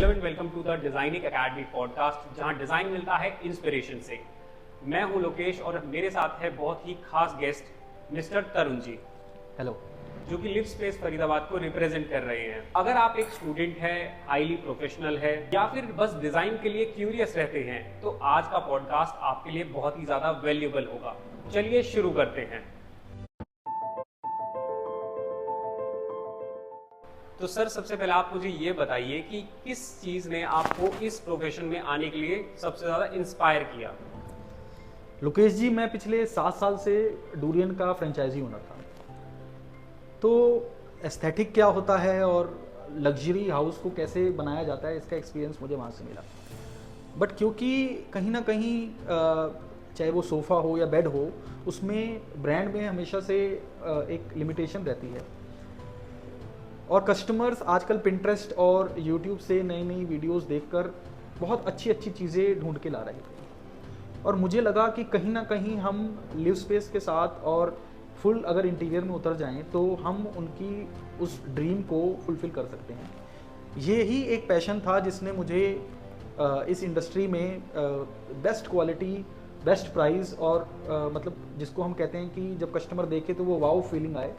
Hello and welcome to the designing academy podcast, जहां design मिलता है इंस्पिरेशन से। मैं हूं लोकेश और मेरे साथ है बहुत ही खास guest mister Tarun ji. Hello. जो कि लिव स्पेस फरीदाबाद को रिप्रेजेंट कर रहे हैं। अगर आप एक स्टूडेंट है, हाईली प्रोफेशनल है या फिर बस डिजाइन के लिए क्यूरियस रहते हैं तो आज का पॉडकास्ट आपके लिए बहुत ही ज्यादा वैल्यूएबल होगा। चलिए शुरू करते हैं। तो सर, सबसे पहले आप मुझे ये बताइए कि किस चीज ने आपको इस प्रोफेशन में आने के लिए सबसे ज्यादा इंस्पायर किया? लोकेश जी, मैं पिछले 7 साल से डूरियन का फ्रेंचाइजी ओनर था। तो एस्थेटिक क्या होता है और लग्जरी हाउस को कैसे बनाया जाता है, इसका एक्सपीरियंस मुझे वहाँ से मिला। बट क्योंकि कहीं ना कहीं चाहे वो सोफ़ा हो या बेड हो, उसमें ब्रांड में हमेशा से एक लिमिटेशन रहती है। और कस्टमर्स आजकल पिंटरेस्ट और यूट्यूब से नई नई वीडियोस देखकर बहुत अच्छी अच्छी चीज़ें ढूंढ के ला रहे थे। और मुझे लगा कि कहीं ना कहीं हम लिव स्पेस के साथ और फुल अगर इंटीरियर में उतर जाएं तो हम उनकी उस ड्रीम को फुलफिल कर सकते हैं। ये ही एक पैशन था जिसने मुझे इस इंडस्ट्री में बेस्ट क्वालिटी, बेस्ट प्राइस और मतलब जिसको हम कहते हैं कि जब कस्टमर देखे तो वो वाओ फीलिंग आए,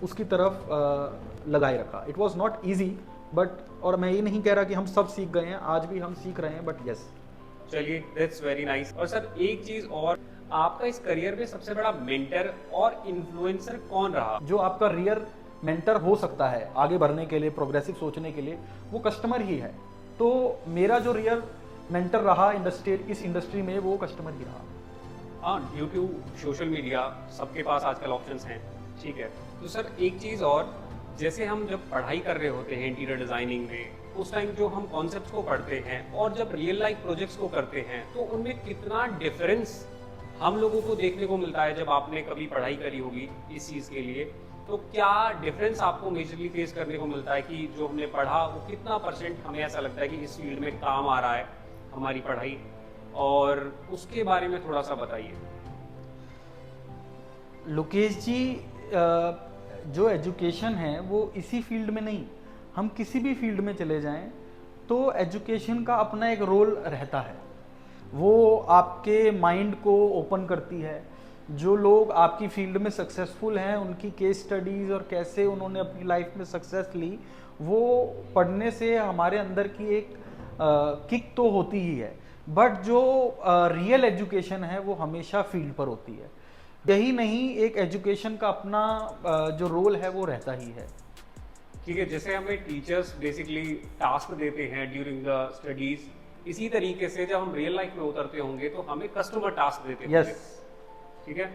उसकी तरफ लगाए रखा। It was not easy but, और मैं ये नहीं कह रहा कि हम सब सीख गए हैं, आज भी हम सीख रहे हैं, बट यस। चलिए, दैट्स वेरी नाइस। और सर, एक चीज और, आपका इस करियर में सबसे बड़ा मेंटर और इन्फ्लुएंसर कौन रहा? जो आपका रियल मेंटर हो सकता है आगे बढ़ने के लिए, प्रोग्रेसिव सोचने के लिए, वो कस्टमर ही है। तो मेरा जो रियल मेंटर रहा इस इंडस्ट्री में, वो कस्टमर ही रहा। हाँ, ड्यू टू सोशल मीडिया सबके पास आजकल ऑप्शंस हैं, ठीक है। तो सर, एक चीज़ और, जैसे हम जब पढ़ाई कर रहे होते हैं इंटीरियर डिज़ाइनिंग में, उस टाइम जो हम कॉन्सेप्ट्स को पढ़ते हैं और जब रियल लाइफ प्रोजेक्ट्स को करते हैं तो उनमें कितना डिफरेंस हम लोगों को देखने को मिलता है। जब आपने कभी पढ़ाई करी होगी इस चीज़ के लिए, तो क्या डिफरेंस आपको मेजरली फेस करने को मिलता है कि जो हमने पढ़ा वो कितना % हमें ऐसा लगता है कि इस फील्ड में काम आ रहा है हमारी पढ़ाई, और उसके बारे में थोड़ा सा बताइए। लोकेश जी, जो एजुकेशन है वो इसी फील्ड में नहीं, हम किसी भी फील्ड में चले जाएं तो एजुकेशन का अपना एक रोल रहता है। वो आपके माइंड को ओपन करती है। जो लोग आपकी फील्ड में सक्सेसफुल हैं, उनकी केस स्टडीज़ और कैसे उन्होंने अपनी लाइफ में सक्सेस ली, वो पढ़ने से हमारे अंदर की एक किक तो होती ही है। बट जो रियल एजुकेशन है वो हमेशा फील्ड पर होती है। यही नहीं, एक एजुकेशन का अपना जो रोल है वो रहता ही है। ठीक है, जैसे हमें टीचर्स बेसिकली टास्क देते हैं ड्यूरिंग द स्टडीज, इसी तरीके से जब हम रियल लाइफ में उतरते होंगे तो हमें कस्टमर टास्क देते होंगे। ठीक है।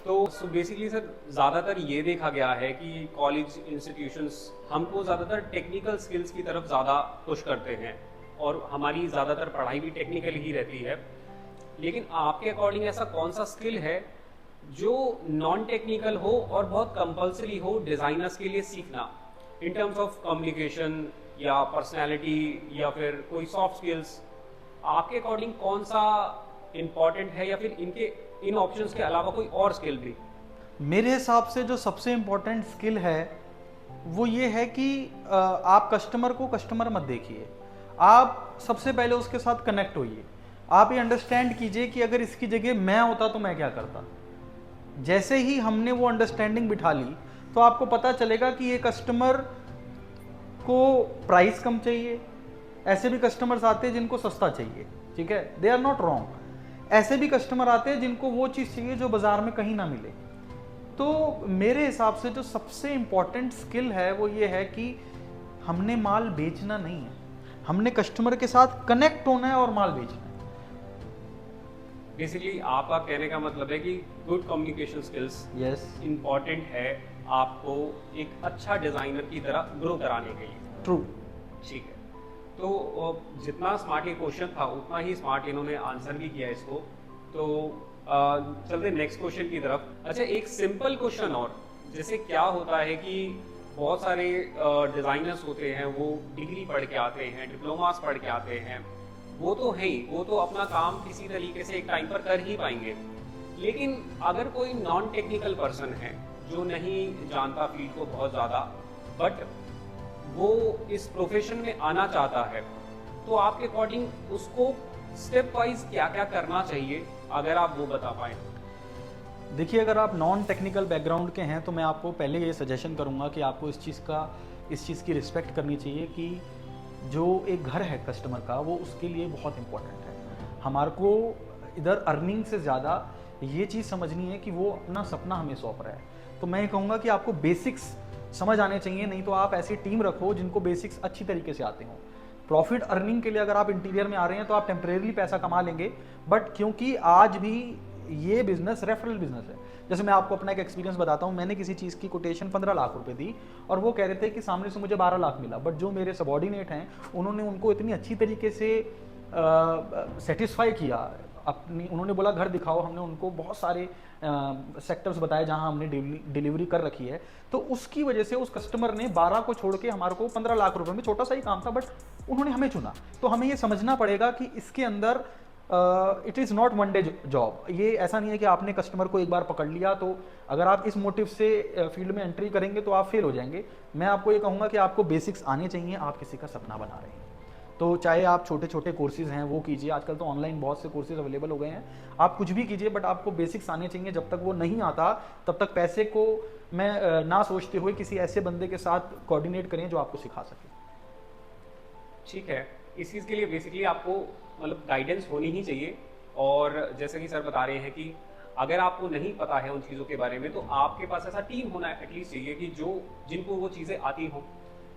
तो बेसिकली सर, ज़्यादातर ये देखा गया है कि कॉलेज इंस्टीट्यूशंस हमको ज़्यादातर टेक्निकल स्किल्स की तरफ ज़्यादा पुश करते हैं और हमारी ज़्यादातर पढ़ाई भी टेक्निकल ही रहती है। लेकिन आपके अकॉर्डिंग ऐसा कौन सा स्किल है जो नॉन टेक्निकल हो और बहुत कंपल्सरी हो डिजाइनर्स के लिए सीखना, इन टर्म्स ऑफ कम्युनिकेशन या पर्सनालिटी या फिर कोई सॉफ्ट स्किल्स? आपके अकॉर्डिंग कौन सा इंपॉर्टेंट है, या फिर इन ऑप्शंस के अलावा कोई और स्किल भी? मेरे हिसाब से जो सबसे इम्पोर्टेंट स्किल है वो ये है कि आप कस्टमर को कस्टमर मत देखिए, आप सबसे पहले उसके साथ कनेक्ट होइए। आप ये अंडरस्टैंड कीजिए कि अगर इसकी जगह मैं होता तो मैं क्या करता। जैसे ही हमने वो अंडरस्टैंडिंग बिठा ली तो आपको पता चलेगा कि ये कस्टमर को प्राइस कम चाहिए। ऐसे भी कस्टमर्स आते हैं जिनको सस्ता चाहिए, ठीक है, दे आर नॉट रॉन्ग। ऐसे भी कस्टमर आते हैं जिनको वो चीज़ चाहिए जो बाजार में कहीं ना मिले। तो मेरे हिसाब से जो सबसे इम्पॉर्टेंट स्किल है वो ये है कि हमने माल बेचना नहीं है, हमने कस्टमर के साथ कनेक्ट होना है और माल बेचना है। बेसिकली आपका कहने का मतलब है कि गुड कम्युनिकेशन स्किल्स इम्पॉर्टेंट है आपको एक अच्छा डिजाइनर की तरह ग्रो कराने के लिए। ट्रू। ठीक है। तो जितना स्मार्ट ये क्वेश्चन था उतना ही स्मार्ट इन्होंने आंसर भी किया इसको। तो चलते नेक्स्ट क्वेश्चन की तरफ। अच्छा, एक सिंपल क्वेश्चन और, जैसे क्या होता है कि बहुत सारे डिजाइनर्स होते हैं, वो डिग्री पढ़ के आते हैं, डिप्लोमास पढ़ के आते हैं, वो तो है ही, वो तो अपना काम किसी तरीके से एक टाइम पर कर ही पाएंगे। लेकिन अगर कोई नॉन टेक्निकल पर्सन है जो नहीं जानता फील्ड को बहुत ज़्यादा, बट वो इस प्रोफेशन में आना चाहता है, तो आपके अकॉर्डिंग उसको स्टेप वाइज क्या क्या करना चाहिए, अगर आप वो बता पाए। देखिए, अगर आप नॉन टेक्निकल बैकग्राउंड के हैं तो मैं आपको पहले ये सजेशन करूंगा कि आपको इस चीज़ की रिस्पेक्ट करनी चाहिए कि जो एक घर है कस्टमर का, वो उसके लिए बहुत इंपॉर्टेंट है। हमारे को इधर अर्निंग से ज़्यादा ये चीज़ समझनी है कि वो अपना सपना हमें सौंप रहा है। तो मैं ये कहूँगा कि आपको बेसिक्स समझ आने चाहिए, नहीं तो आप ऐसी टीम रखो जिनको बेसिक्स अच्छी तरीके से आते हों। प्रॉफिट अर्निंग के लिए अगर आप इंटीरियर में आ रहे हैं तो आप टेम्परेरी पैसा कमा लेंगे, बट क्योंकि आज भी ये बिजनेस रेफरल बिजनेस है। जैसे मैं आपको अपना एक एक्सपीरियंस बताता हूँ, मैंने किसी चीज़ की कोटेशन 15 लाख रुपए दी और वो कह रहे थे कि सामने से मुझे 12 लाख मिला, बट जो मेरे सबॉर्डिनेट हैं उन्होंने उनको इतनी अच्छी तरीके से सेटिस्फाई किया अपनी, उन्होंने बोला घर दिखाओ, हमने उनको बहुत सारे सेक्टर्स बताए जहां हमने डिलीवरी कर रखी है, तो उसकी वजह से उस कस्टमर ने 12 को छोड़ के हमारे को 15 लाख रुपए में, छोटा सा ही काम था बट उन्होंने हमें चुना। तो हमें ये समझना पड़ेगा कि इसके अंदर it is not one day job. ये ऐसा नहीं है कि आपने कस्टमर को एक बार पकड़ लिया तो अगर आप इस मोटिव से फील्ड में एंट्री करेंगे तो आप फेल हो जाएंगे। मैं आपको ये कहूँगा कि आपको बेसिक्स आने चाहिए। आप किसी का सपना बना रहे हैं तो चाहे आप छोटे छोटे कोर्सेज हैं वो कीजिए, आजकल तो ऑनलाइन बहुत से कोर्सेज अवेलेबल हो गए हैं, आप कुछ भी कीजिए, बट आपको बेसिक्स आने चाहिए। जब तक वो नहीं आता तब तक पैसे को मैं ना सोचते हुए किसी ऐसे बंदे के साथ कोऑर्डिनेट करें जो आपको सिखा सके। ठीक है, इस चीज़ के लिए बेसिकली आपको मतलब गाइडेंस होनी ही चाहिए। और जैसे कि सर बता रहे हैं कि अगर आपको नहीं पता है उन चीज़ों के बारे में तो आपके पास ऐसा टीम होना एटलीस्ट चाहिए कि जिनको वो चीज़ें आती हों,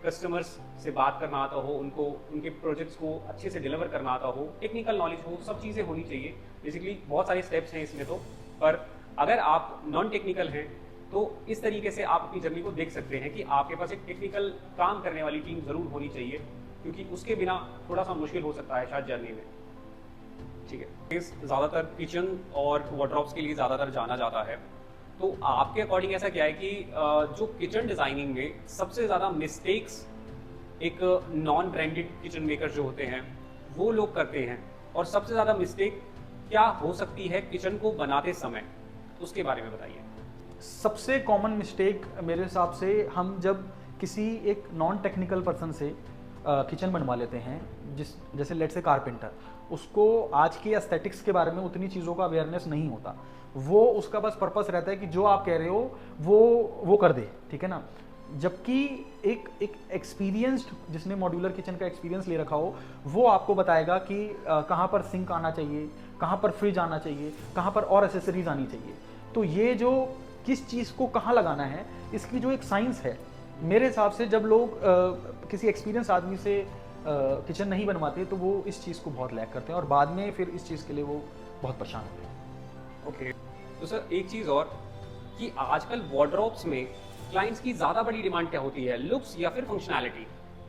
कस्टमर्स से बात करना आता हो, उनको उनके प्रोजेक्ट्स को अच्छे से डिलीवर करना आता हो, टेक्निकल नॉलेज हो, सब चीज़ें होनी चाहिए। बेसिकली बहुत सारे स्टेप्स हैं इसमें तो, पर अगर आप नॉन टेक्निकल हैं तो इस तरीके से आप अपनी जर्नी को देख सकते हैं कि आपके पास एक टेक्निकल काम करने वाली टीम ज़रूर होनी चाहिए, क्योंकि उसके बिना थोड़ा सा मुश्किल हो सकता है शायद जर्नी में। ठीक है, इस ज़्यादातर किचन और वार्डरोब्स के लिए ज़्यादातर जाना जाता है, तो आपके अकॉर्डिंग ऐसा क्या है कि जो किचन डिज़ाइनिंग में सबसे ज़्यादा मिस्टेक्स एक नॉन ब्रांडेड किचन मेकर जो होते हैं वो लोग करते हैं, और सबसे ज़्यादा मिस्टेक क्या हो सकती है किचन को बनाते समय, उसके बारे में बताइए। सबसे कॉमन मिस्टेक मेरे हिसाब से, हम जब किसी एक नॉन टेक्निकल पर्सन से किचन बनवा लेते हैं, जैसे लेट्स से कारपेंटर, उसको आज की एस्थेटिक्स के बारे में उतनी चीज़ों का अवेयरनेस नहीं होता। वो उसका बस पर्पस रहता है कि जो आप कह रहे हो वो कर दे, ठीक है ना। जबकि एक एक्सपीरियंस्ड जिसने मॉड्यूलर किचन का एक्सपीरियंस ले रखा हो, वो आपको बताएगा कि कहाँ पर सिंक आना चाहिए, कहाँ पर फ्रिज आना चाहिए, कहाँ पर और एसेसरीज आनी चाहिए। तो ये जो किस चीज़ को कहाँ लगाना है, इसकी जो एक साइंस है, मेरे हिसाब से जब लोग किसी एक्सपीरियंस आदमी से किचन नहीं बनवाते तो वो इस चीज़ को बहुत लैक करते हैं और बाद में फिर इस चीज़ के लिए वो बहुत परेशान होते हैं। ओके, तो सर एक चीज़ और कि आजकल वार्डरोब्स में क्लाइंट्स की ज़्यादा बड़ी डिमांड क्या होती है, लुक्स या फिर फंक्शनैलिटी?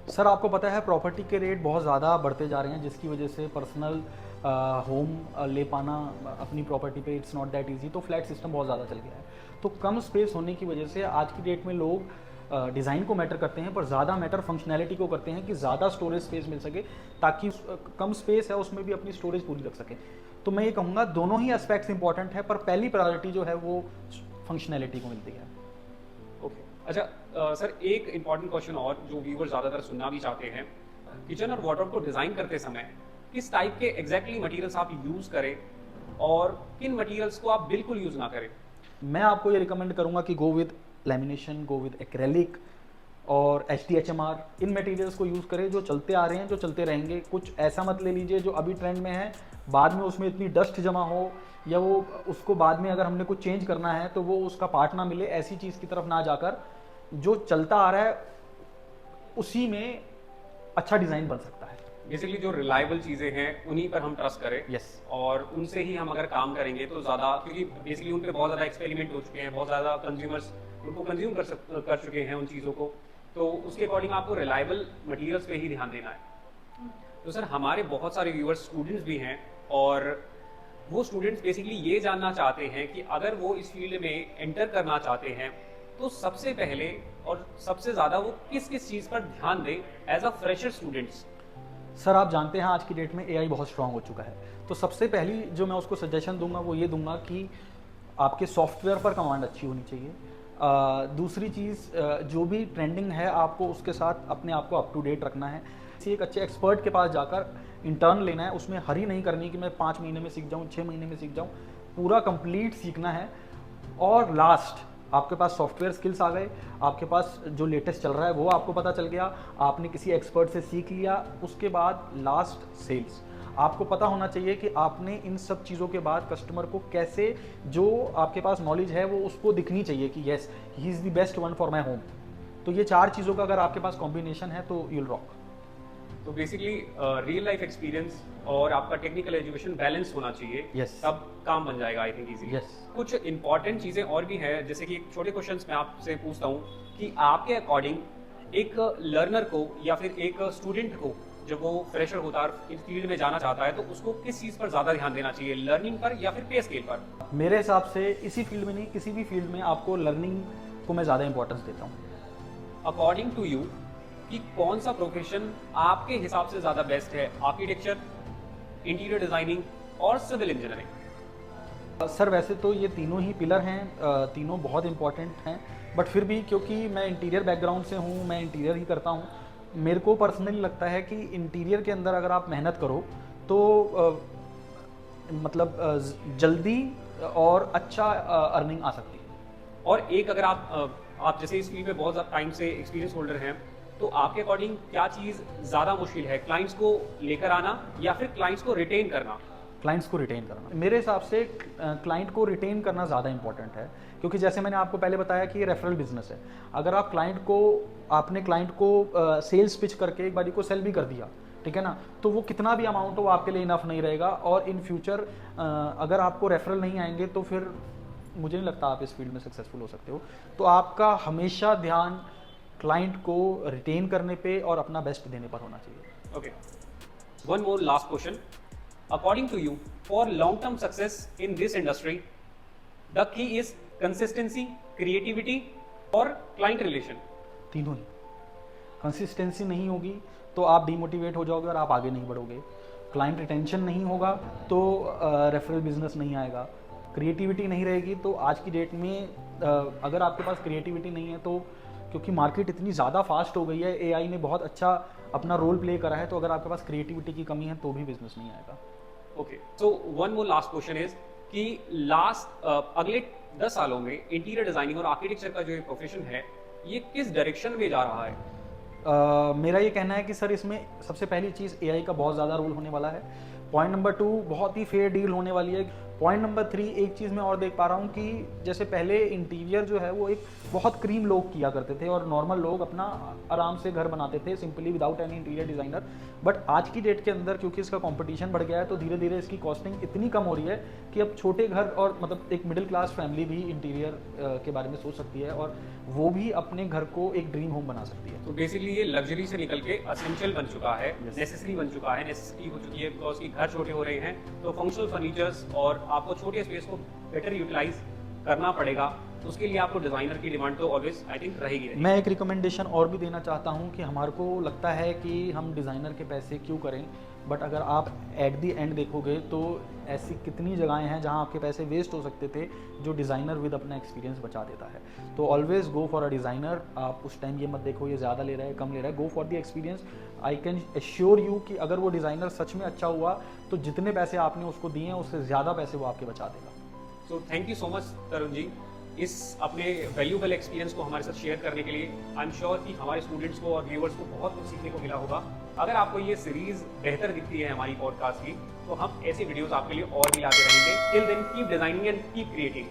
सर आपको पता है प्रॉपर्टी के रेट बहुत ज़्यादा बढ़ते जा रहे हैं, जिसकी वजह से पर्सनल होम ले पाना अपनी प्रॉपर्टी पे इट्स नॉट दैट इजी। तो फ्लैट सिस्टम बहुत ज़्यादा चल गया है, तो कम स्पेस होने की वजह से आज की डेट में लोग डिज़ाइन को मैटर करते हैं पर ज़्यादा मैटर फंक्शनैलिटी को करते हैं कि ज़्यादा स्टोरेज स्पेस मिल सके, ताकि कम स्पेस है उसमें भी अपनी स्टोरेज पूरी रख सके। तो मैं ये कहूँगा दोनों ही एस्पेक्ट्स इंपॉर्टेंट है, पर पहली प्रायोरिटी जो है वो फंक्शनैलिटी को मिलती है। ओके, अच्छा सर एक इम्पॉर्टेंट क्वेश्चन और जो व्यूअर ज़्यादातर सुनना भी चाहते हैं, किचन और वार्डरोब को डिज़ाइन करते समय किस टाइप के एग्जैक्टली मटेरियल्स आप यूज़ करें और किन मटेरियल्स को आप बिल्कुल यूज़ ना करें? मैं आपको ये रिकमेंड करूँगा कि go with lamination, go with acrylic और HDHMR, इन मटेरियल्स को यूज़ करें जो चलते आ रहे हैं, जो चलते रहेंगे। कुछ ऐसा मत ले लीजिए जो अभी ट्रेंड में है, बाद में उसमें इतनी डस्ट जमा हो या वो उसको बाद में अगर हमने कुछ चेंज करना है तो वो उसका पार्ट ना मिले, ऐसी चीज़ की तरफ ना जाकर जो चलता आ रहा है उसी में अच्छा डिज़ाइन बन सकता है। बेसिकली जो रिलायबल चीज़ें हैं उन्हीं पर हम ट्रस्ट करें। Yes. और उनसे ही हम अगर काम करेंगे तो ज़्यादा, क्योंकि बेसिकली उन पे बहुत ज़्यादा एक्सपेरिमेंट हो चुके हैं, बहुत ज़्यादा कंज्यूमर्स उनको कंज्यूम कर चुके हैं उन चीज़ों को, तो उसके अकॉर्डिंग आपको रिलायबल मटेरियल्स पे ही ध्यान देना है। तो सर हमारे बहुत सारे व्यूअर्स स्टूडेंट्स भी हैं और वो स्टूडेंट्स बेसिकली ये जानना चाहते हैं कि अगर वो इस फील्ड में एंटर करना चाहते हैं तो सबसे पहले और सबसे ज़्यादा वो किस किस चीज़ पर ध्यान दें as a fresher students? Sir आप जानते हैं आज की डेट में AI बहुत स्ट्रांग हो चुका है, तो सबसे पहली जो मैं उसको सजेशन दूंगा वो ये दूंगा कि आपके सॉफ्टवेयर पर कमांड अच्छी होनी चाहिए। दूसरी चीज़ जो भी ट्रेंडिंग है आपको उसके साथ अपने आप को अप टू डेट रखना है। किसी एक अच्छे एक्सपर्ट के पास जाकर इंटर्न लेना है, उसमें हरी नहीं करनी कि मैं 5 महीने में सीख जाऊँ, 6 महीने में सीख जाऊँ, पूरा कंप्लीट सीखना है। और लास्ट आपके पास सॉफ्टवेयर स्किल्स आ गए, आपके पास जो लेटेस्ट चल रहा है वो आपको पता चल गया, आपने किसी एक्सपर्ट से सीख लिया, उसके बाद लास्ट सेल्स। आपको पता होना चाहिए कि आपने इन सब चीज़ों के बाद कस्टमर को कैसे, जो आपके पास नॉलेज है वो उसको दिखनी चाहिए कि yes he is the best one for my home. तो ये 4 चीज़ों का अगर आपके पास कॉम्बिनेशन है तो यूल रॉक। तो बेसिकली रियल लाइफ एक्सपीरियंस और आपका टेक्निकल एजुकेशन बैलेंस होना चाहिए, Yes. तब काम बन जाएगा आई थिंक इजीली। Yes. कुछ इंपॉर्टेंट चीजें और भी हैं, जैसे कि छोटे क्वेश्चंस मैं आपसे पूछता हूँ कि आपके अकॉर्डिंग एक लर्नर को या फिर एक स्टूडेंट को, जब वो फ्रेशर होता है इस फील्ड में जाना चाहता है, तो उसको किस चीज पर ज्यादा ध्यान देना चाहिए, लर्निंग पर या फिर पे स्केल पर? मेरे हिसाब से इसी फील्ड में नहीं, किसी भी फील्ड में आपको लर्निंग को मैं ज़्यादा इंपॉर्टेंस देता हूँ। अकॉर्डिंग टू यू कि कौन सा प्रोफेशन आपके हिसाब से ज्यादा बेस्ट है, आर्किटेक्चर, इंटीरियर डिजाइनिंग और सिविल इंजीनियरिंग? सर वैसे तो ये तीनों ही पिलर हैं, तीनों बहुत इंपॉर्टेंट हैं, बट फिर भी क्योंकि मैं इंटीरियर बैकग्राउंड से हूँ, मैं इंटीरियर ही करता हूँ, मेरे को पर्सनली लगता है कि इंटीरियर के अंदर अगर आप मेहनत करो तो जल्दी और अच्छा अर्निंग आ सकती है। और एक अगर आप जैसे इस फील्ड में बहुत ज़्यादा टाइम से एक्सपीरियंस होल्डर हैं, तो आपके अकॉर्डिंग क्या चीज़ ज़्यादा मुश्किल है, क्लाइंट्स को लेकर आना या फिर क्लाइंट्स को रिटेन करना? क्लाइंट्स को रिटेन करना। मेरे हिसाब से क्लाइंट को रिटेन करना ज़्यादा इंपॉर्टेंट है, क्योंकि जैसे मैंने आपको पहले बताया कि ये रेफरल बिजनेस है। अगर आप आपने क्लाइंट को सेल्स पिच करके एक बारी को सेल भी कर दिया, ठीक है ना, तो वो कितना भी अमाउंट हो वो आपके लिए इनफ नहीं रहेगा। और इन फ्यूचर अगर आपको रेफरल नहीं आएंगे तो फिर मुझे नहीं लगता आप इस फील्ड में सक्सेसफुल हो सकते हो। तो आपका हमेशा ध्यान क्लाइंट को रिटेन करने पे और अपना बेस्ट देने पर होना चाहिए। Okay, one more last question. According to you, for long term success in this industry, the key is consistency, creativity और क्लाइंट रिलेशन? तीनों ही। कंसिस्टेंसी नहीं होगी तो आप डीमोटिवेट हो जाओगे और आप आगे नहीं बढ़ोगे। क्लाइंट रिटेंशन नहीं होगा तो रेफरल बिजनेस नहीं आएगा। क्रिएटिविटी नहीं रहेगी तो आज की डेट में अगर आपके पास क्रिएटिविटी नहीं है तो, क्योंकि मार्केट इतनी ज़्यादा फास्ट हो गई है, एआई ने बहुत अच्छा अपना रोल प्ले करा है, तो अगर आपके पास क्रिएटिविटी की कमी है तो भी बिजनेस नहीं आएगा। Okay, so one more last question is कि अगले 10 सालों में इंटीरियर डिजाइनिंग और आर्किटेक्चर का जो प्रोफेशन है ये किस डायरेक्शन में जा रहा है? मेरा ये कहना है कि सर इसमें सबसे पहली चीज़ एआई का बहुत ज़्यादा रोल होने वाला है। पॉइंट नंबर 2 बहुत ही फेयर डील होने वाली है। पॉइंट नंबर 3 एक चीज़ मैं और देख पा रहा हूँ कि जैसे पहले इंटीरियर जो है वो एक बहुत क्रीम लोग किया करते थे और नॉर्मल लोग अपना आराम से घर बनाते थे simply without any interior designer. But आज की डेट के अंदर क्योंकि इसका कंपटीशन बढ़ गया है तो धीरे धीरे इसकी कॉस्टिंग इतनी कम हो रही है कि अब छोटे घर और एक मिडिल क्लास फैमिली भी इंटीरियर के बारे में सोच सकती है और वो भी अपने घर को एक ड्रीम होम बना सकती है। तो बेसिकली ये लग्जरी से निकल के एसेंशियल बन चुका है, नेसेसरी बन चुका है, नेसेसिटी हो चुकी है, बिकॉज कि घर छोटे हो रहे हैं तो फंक्शनल फर्नीचर्स और आपको छोटे स्पेस को बेटर यूटिलाइज करना पड़ेगा। तो उसके लिए आपको डिजाइनर की डिमांड तो ऑलवेज आई थिंक रहेगी। मैं एक रिकमेंडेशन और भी देना चाहता हूँ कि हमारे को लगता है कि हम डिज़ाइनर के पैसे क्यों करें, बट अगर आप एट दी एंड देखोगे तो ऐसी कितनी जगहें हैं जहाँ आपके पैसे वेस्ट हो सकते थे जो डिज़ाइनर विद अपना एक्सपीरियंस बचा देता है। तो always go for a designer. आप उस टाइम ये मत देखो ये ज़्यादा ले रहा है कम ले रहा है, go for the experience. I can assure you कि अगर वो डिज़ाइनर सच में अच्छा हुआ तो जितने पैसे आपने उसको दिए हैं उससे ज़्यादा पैसे वो आपके बचा देगा। So thank you so much Tarun ji, इस अपने वैल्यूबल एक्सपीरियंस को हमारे साथ शेयर करने के लिए। आई एम श्योर कि हमारे स्टूडेंट्स को और व्यूअर्स को बहुत कुछ सीखने को मिला होगा। अगर आपको ये सीरीज बेहतर दिखती है हमारी पॉडकास्ट की, तो हम ऐसी वीडियोस आपके लिए और भी लाते रहेंगे। Till then keep designing and keep creating.